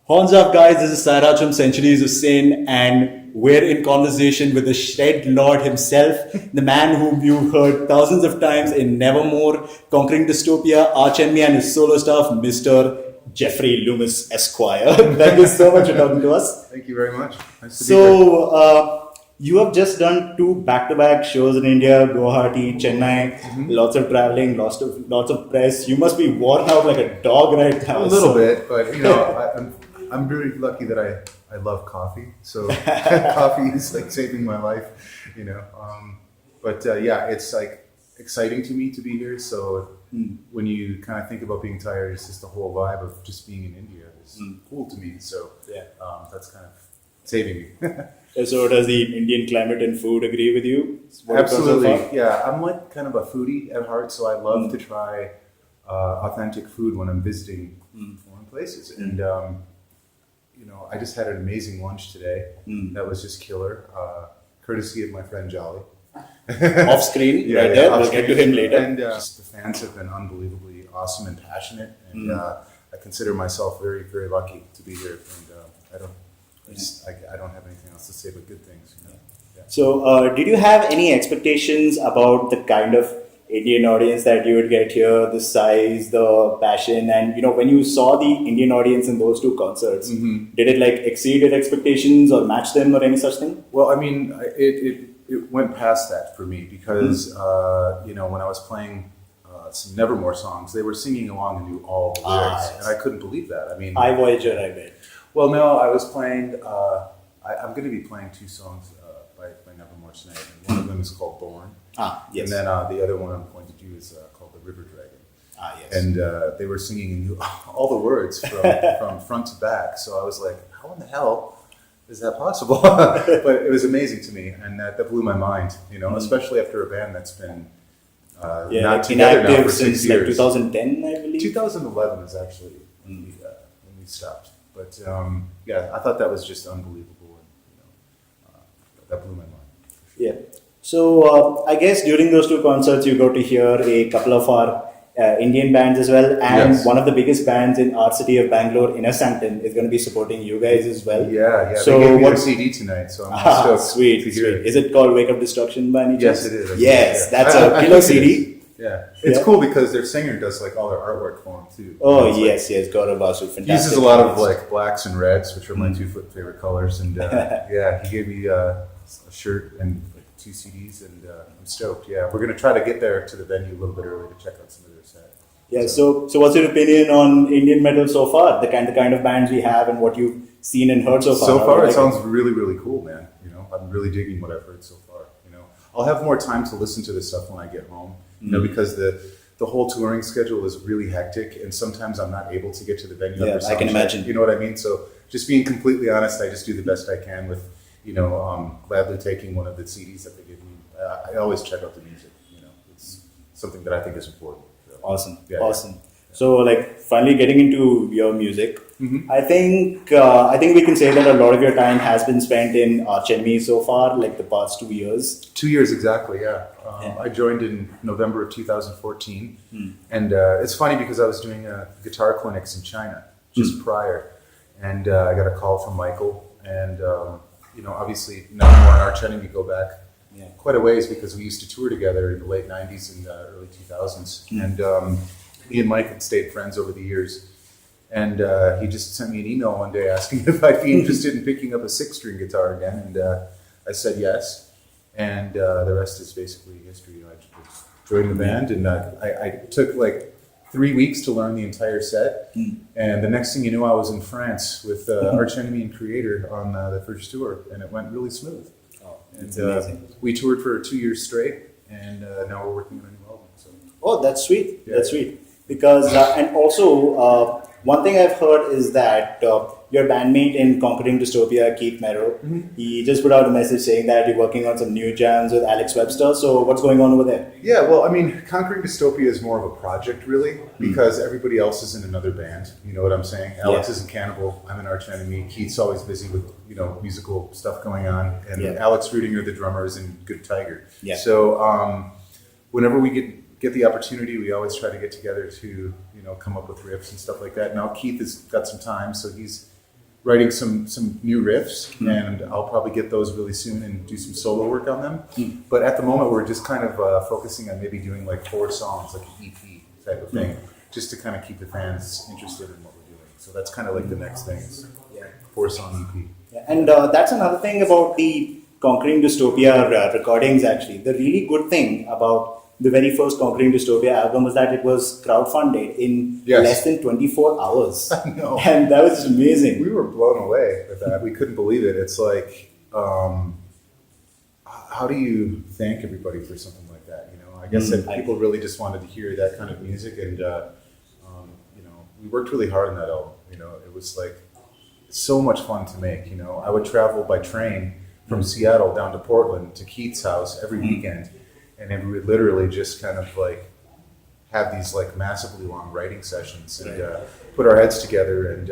Horns up, guys. This is Sairaj from Centuries of Sin, and we're in conversation with the Shred Lord himself, the man whom you heard thousands of times in Nevermore, Conquering Dystopia, Arch Enemy, and his solo stuff, Mr. Jeffrey Loomis Esquire. Thank you so much for talking to us. Thank you very much. Nice to be here. You have just done 2 back-to-back shows in India, Guwahati, Chennai, lots of traveling, lots of press. You must be worn out like a dog right now. A little bit, but you know, I'm really lucky that I love coffee. So coffee is like saving my life, you know. Yeah, it's like exciting to me to be here. So when you kind of think about being tired, it's just the whole vibe of just being in India is cool to me. So yeah, that's kind of saving me. So does the Indian climate and food agree with you? Absolutely, yeah. I'm like kind of a foodie at heart, so I love to try authentic food when I'm visiting foreign places. And you know, I just had an amazing lunch today. That was just killer, courtesy of my friend Jolly. Off screen, right there. We'll get to him later. And just the fans have been unbelievably awesome and passionate, and I consider myself very, very lucky to be here. And I don't have anything else to say but good things. You know? Yeah. So, did you have any expectations about the kind of Indian audience that you would get here, the size, the passion, and you know, when you saw the Indian audience in those 2 concerts, did it like exceed your expectations or match them or any such thing? Well, I mean, it went past that for me because you know, when I was playing some Nevermore songs, they were singing along and knew all the lyrics, and I couldn't believe that. I mean, I Voyager, I bet. Well, no, I was playing. I'm going to be playing 2 songs by Nevermore tonight, and one of them is called Born. Yes. And then the other one I'm going to do is called The River Dragon. Yes. And they were singing and knew all the words from front to back. So I was like, how in the hell is that possible? But it was amazing to me, and that blew my mind. You know, especially after a band that's been not together now for 6 years. Like 2010, I believe. 2011 is actually when we stopped. But yeah, I thought that was just unbelievable, and you know, that blew my mind. Sure. Yeah. So I guess during those 2 concerts, you got to hear a couple of our Indian bands as well, and one of the biggest bands in our city of Bangalore, Inner Sanctum, is going to be supporting you guys as well. Yeah. So they gave me a CD tonight, so I'm stoked. Sweet. Is it called Wake Up Destruction by any chance? Yes, it is. Yes, that's a killer CD. Yeah, it's cool because their singer does like all their artwork for them too. Oh yes, Gaurav Basu, fantastic. He uses a lot of like blacks and reds, which are my 2 favorite colors, and yeah, he gave me a shirt and like 2 CDs, and I'm stoked. Yeah, we're gonna try to get there to the venue a little bit early to check out some of their set. Yeah. So what's your opinion on Indian metal so far? The kind of bands we have and what you've seen and heard so far. So far, it sounds really, really cool, man. You know, I'm really digging what I've heard so far. You know, I'll have more time to listen to this stuff when I get home. You know, because the whole touring schedule is really hectic, and sometimes I'm not able to get to the venue. Yeah, I can imagine. You know what I mean? So just being completely honest, I just do the best I can with, you know, gladly taking one of the CDs that they give me. I always check out the music. You know, it's something that I think is important. So, awesome. Yeah. So, like, finally getting into your music, I think we can say that a lot of your time has been spent in Arch Enemy so far, like the past 2 years. 2 years exactly, yeah. I joined in November of 2014, and it's funny because I was doing guitar clinics in China just prior, and I got a call from Michael, and you know, obviously Nevermore and Arch Enemy go back quite a ways because we used to tour together in the late 90s and early 2000s, and me and Mike had stayed friends over the years. And he just sent me an email one day asking if I'd be interested in picking up a 6-string guitar again, and I said yes. And the rest is basically history. You know, I just joined the band, and I took like 3 weeks to learn the entire set. And the next thing you know, I was in France with Arch Enemy and Creator on the first tour, and it went really smooth. Oh, that's amazing. We toured for 2 years straight, and now we're working on a new album. So. Oh, that's sweet. Yeah. That's sweet. Because and also. One thing I've heard is that your bandmate in Conquering Dystopia, Keith Merrow, he just put out a message saying that you're working on some new jams with Alex Webster. So what's going on over there? Yeah, well, I mean, Conquering Dystopia is more of a project, really, because everybody else is in another band. You know what I'm saying? Alex is in Cannibal. I'm an Arch Enemy. Keith's always busy with, you know, musical stuff going on. And Alex Rudinger, the drummer, is in Good Tiger. Yeah. So whenever we get the opportunity, we always try to get together to, you know, come up with riffs and stuff like that. Now Keith has got some time, so he's writing some new riffs, and I'll probably get those really soon and do some solo work on them. But at the moment, we're just kind of focusing on maybe doing like 4 songs, like an EP type of thing, just to kind of keep the fans interested in what we're doing. So that's kind of like the next thing, is 4-song EP. Yeah. And that's another thing about the Conquering Dystopia recordings, actually. The really good thing about the very first Conquering Dystopia album was that it was crowdfunded in less than 24 hours. I know. And that was just amazing. We were blown away with that. We couldn't believe it. It's like, how do you thank everybody for something like that? You know, I guess that people really just wanted to hear that kind of music, and you know, we worked really hard on that album. You know, it was like so much fun to make. You know, I would travel by train from Seattle down to Portland to Keith's house every weekend. And then we would literally just kind of like have these like massively long writing sessions and put our heads together, and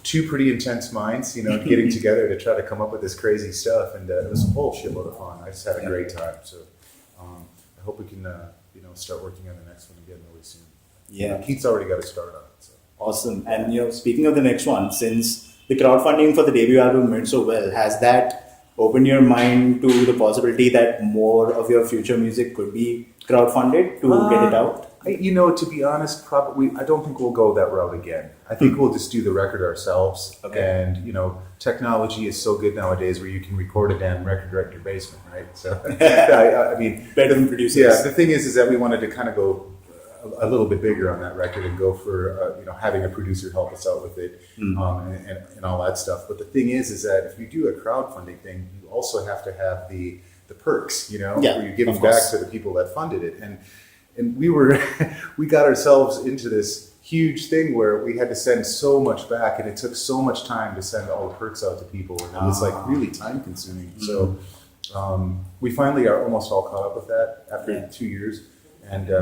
2 pretty intense minds, you know, getting together to try to come up with this crazy stuff. And it was a whole shitload of fun. I just had a great time. So I hope we can, you know, start working on the next one again really soon. Yeah. Keith's already got a start on it. So. Awesome. And, you know, speaking of the next one, since the crowdfunding for the debut album went so well, has that open your mind to the possibility that more of your future music could be crowdfunded to get it out? You know, to be honest, probably I don't think we'll go that route again. I think we'll just do the record ourselves. Okay. And, you know, technology is so good nowadays where you can record a damn record right in your basement, right? So, I mean, bedroom producers. Yeah, the thing is that we wanted to kind of go a little bit bigger on that record and go for you know, having a producer help us out with it, and all that stuff. But the thing is that if you do a crowdfunding thing, you also have to have the perks, you know, where you're giving back to the people that funded it. And we were we got ourselves into this huge thing where we had to send so much back, and it took so much time to send all the perks out to people, and it was like really time consuming. So we finally are almost all caught up with that after 2 years, and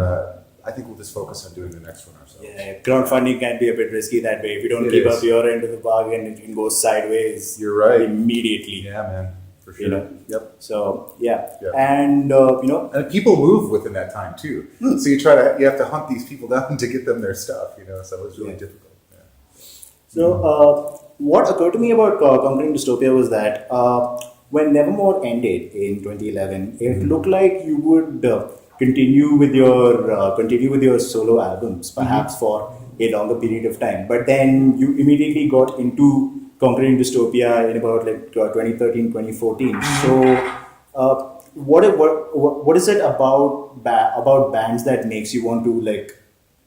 I think we'll just focus on doing the next one ourselves. Yeah, crowdfunding can be a bit risky that way. If you don't keep up your end of the bargain, it can go sideways. You're right. Immediately. Yeah, man. For sure. You know? Yep. So, And, you know. And people move within that time, too. So you have to hunt these people down to get them their stuff, you know, so it was really difficult. Yeah. So, what occurred to me about Conquering Dystopia was that when Nevermore ended in 2011, it looked like you would continue with your solo albums, perhaps for a longer period of time. But then you immediately got into Conquering Dystopia in about like 2013, 2014. So, what is it about bands that makes you want to like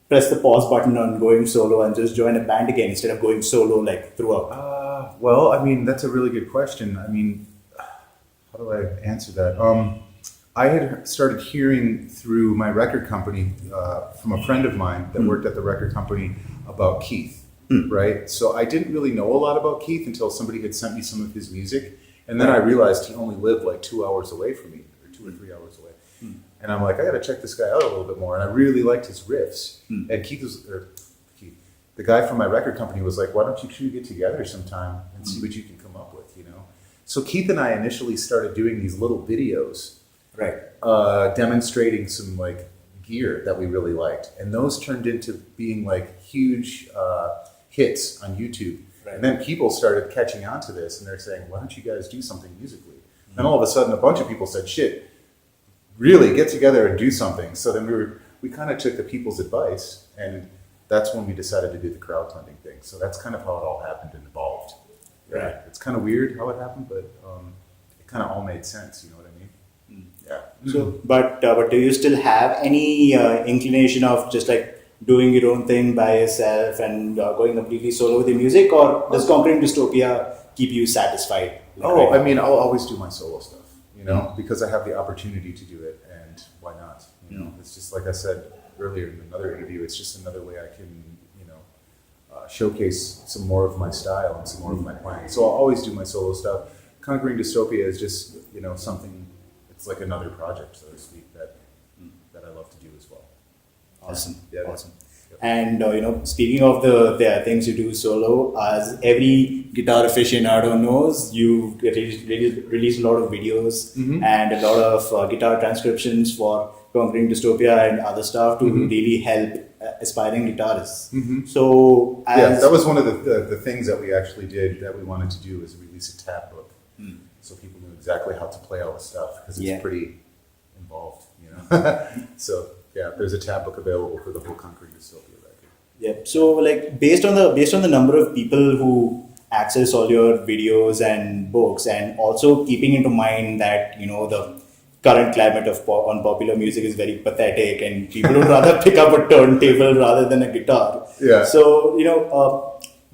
press the pause button on going solo and just join a band again instead of going solo like throughout? Well, I mean, that's a really good question. I mean, how do I answer that? I had started hearing through my record company from a friend of mine that worked at the record company about Keith, right? So I didn't really know a lot about Keith until somebody had sent me some of his music. And then I realized he only lived like 2 hours away from me, or 2 or 3 hours away. And I'm like, I got to check this guy out a little bit more. And I really liked his riffs. And the guy from my record company was like, why don't you two get together sometime and see what you can come up with, you know? So Keith and I initially started doing these little videos, demonstrating some like gear that we really liked, and those turned into being like huge hits on YouTube. And then people started catching on to this, and they're saying, why don't you guys do something musically? And all of a sudden a bunch of people said, shit, really get together and do something. So then we kind of took the people's advice, and that's when we decided to do the crowdfunding thing. So that's kind of how it all happened and evolved. Right. It's kind of weird how it happened, but it kind of all made sense, you know what I mean? Yeah. So, but do you still have any inclination of just like doing your own thing by yourself and going completely solo with your music, or does Conquering Dystopia keep you satisfied? I mean, I'll always do my solo stuff, you know, because I have the opportunity to do it, and why not? You know, it's just like I said earlier in another interview, it's just another way I can, you know, showcase some more of my style and some more of my playing. So I'll always do my solo stuff. Conquering Dystopia is just, something, it's like another project, so to speak, that I love to do as well. Awesome. Yeah. Awesome. And speaking of the things you do solo, as every guitar aficionado knows, you release a lot of videos and a lot of guitar transcriptions for Conquering Dystopia and other stuff to really help aspiring guitarists. So that was one of the things that we actually did that we wanted to do is release a tab book, so people knew exactly how to play all the stuff because it's pretty involved, So yeah, there's a tab book available for the whole Conquering Dystopia record. Yep. So like based on the number of people who access all your videos and books, and also keeping into mind that the current climate on popular music is very pathetic, and people would rather pick up a turntable rather than a guitar. Yeah. So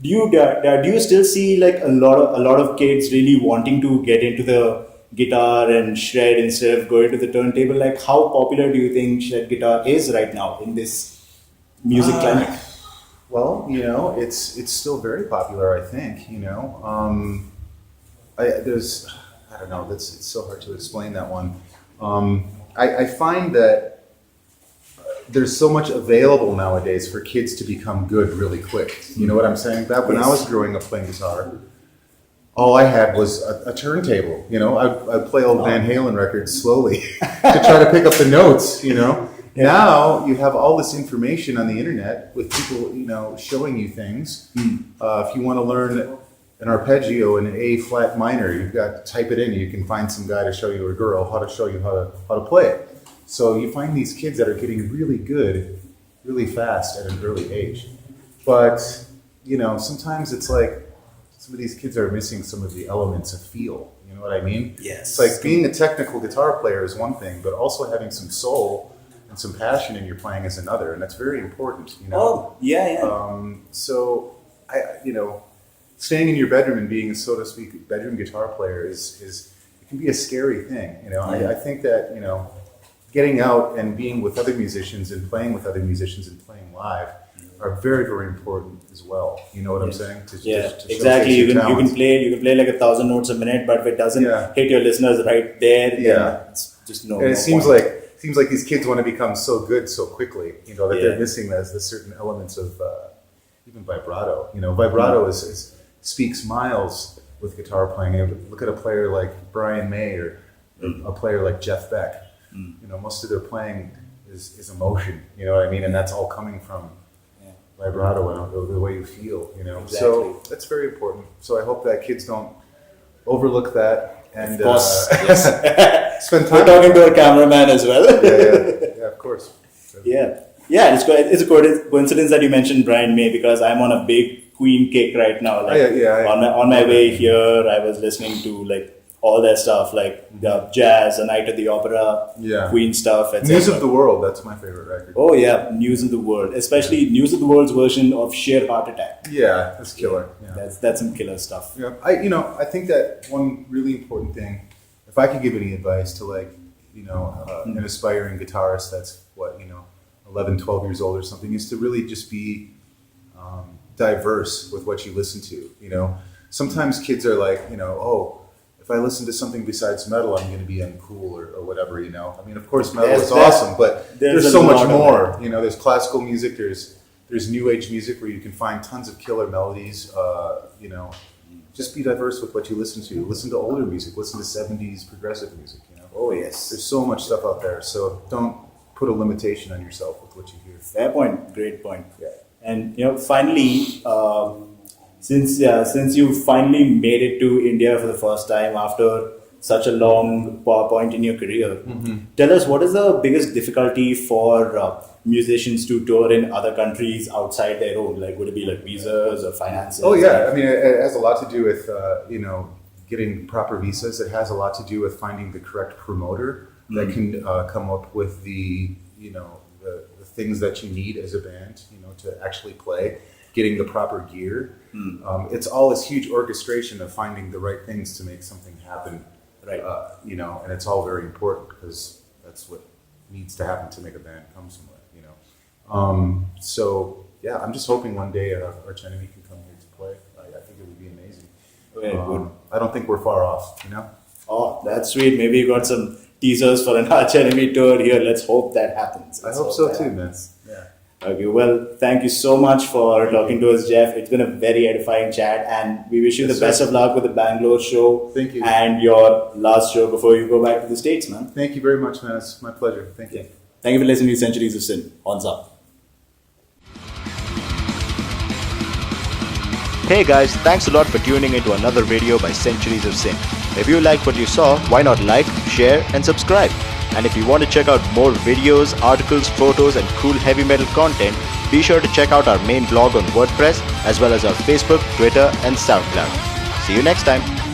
do you still see like a lot of kids really wanting to get into the guitar and shred instead of going to the turntable? Like, how popular do you think shred guitar is right now in this music climate? Well, it's still very popular, I think. I don't know. It's so hard to explain that one. I find that there's so much available nowadays for kids to become good really quick. You know what I'm saying? Back when I was growing up playing guitar, all I had was a turntable. I'd play old Van Halen records slowly to try to pick up the notes. Now you have all this information on the internet with people, showing you things. If you want to learn an arpeggio in an A flat minor, you've got to type it in. You can find some guy to show you, or a girl, how to show you how to play it. So you find these kids that are getting really good, really fast at an early age. But sometimes it's like some of these kids are missing some of the elements of feel. You know what I mean? Yes. It's like being a technical guitar player is one thing, but also having some soul and some passion in your playing is another, and that's very important. Oh, yeah. So staying in your bedroom and being, so to speak, bedroom guitar player is it can be a scary thing. I think that getting out and being with other musicians and playing with other musicians and playing live are very, very important as well. You know what I'm saying? To exactly. You can play like 1,000 notes a minute, but if it doesn't hit your listeners right there, then it's just no. And it seems like these kids want to become so good so quickly. That they're missing the certain elements of even vibrato. Vibrato speaks miles with guitar playing. Look at a player like Brian May or a player like Jeff Beck. Most of their playing is emotion. You know what I mean? And that's all coming from vibrato and the way you feel. Exactly. So that's very important. So I hope that kids don't overlook that. And of course, spend time. We're talking to our cameraman as well. Yeah, of course. So. Yeah, it's a coincidence that you mentioned Brian May, because I'm on a big Queen kick right now. Like, on my way here, I was listening to like all their stuff, like the jazz, A Night at the Opera, Queen stuff, etc. News of the World, that's my favorite record. Oh yeah, News of the World, especially News of the World's version of Sheer Heart Attack. Yeah, that's killer. Yeah. That's some killer stuff. Yeah, I think that one really important thing, if I could give any advice to an aspiring guitarist that's 11, 12 years old or something, is to really just be diverse with what you listen to. Sometimes kids are like, if I listen to something besides metal, I'm going to be uncool or whatever, of course, metal is awesome, but there's so much more. There's classical music, there's new age music where you can find tons of killer melodies. Just be diverse with what you listen to. Listen to older music. Listen to 70s progressive music. Oh yes. There's so much stuff out there. So don't put a limitation on yourself with what you hear. Fair point. Great point. Yeah. And finally, since you finally made it to India for the first time after such a long point in your career, tell us, what is the biggest difficulty for musicians to tour in other countries outside their own? Like, would it be like visas or finances? Oh yeah, it has a lot to do with getting proper visas. It has a lot to do with finding the correct promoter that can come up with the things that you need as a band, to actually play. Getting the proper gear. It's all this huge orchestration of finding the right things to make something happen. Right. And it's all very important because that's what needs to happen to make a band come somewhere. yeah, I'm just hoping one day Arch Enemy can come here to play. I think it would be amazing. Very good. I don't think we're far off, you know? Oh, that's sweet. Maybe you got some teasers for an Arch Enemy tour here. Let's hope that happens. I hope so too, man. Yeah. Okay, well, thank you so much for talking to us, Jeff. It's been a very edifying chat, and we wish you the best of luck with the Bangalore show. Thank you. And your last show before you go back to the States, man. Thank you very much, man. It's my pleasure. Thank you. Thank you for listening to Centuries of Sin. Horns up. Hey guys, thanks a lot for tuning into another video by Centuries of Sin. If you liked what you saw, why not like, share and subscribe? And if you want to check out more videos, articles, photos and cool heavy metal content, be sure to check out our main blog on WordPress as well as our Facebook, Twitter and SoundCloud. See you next time.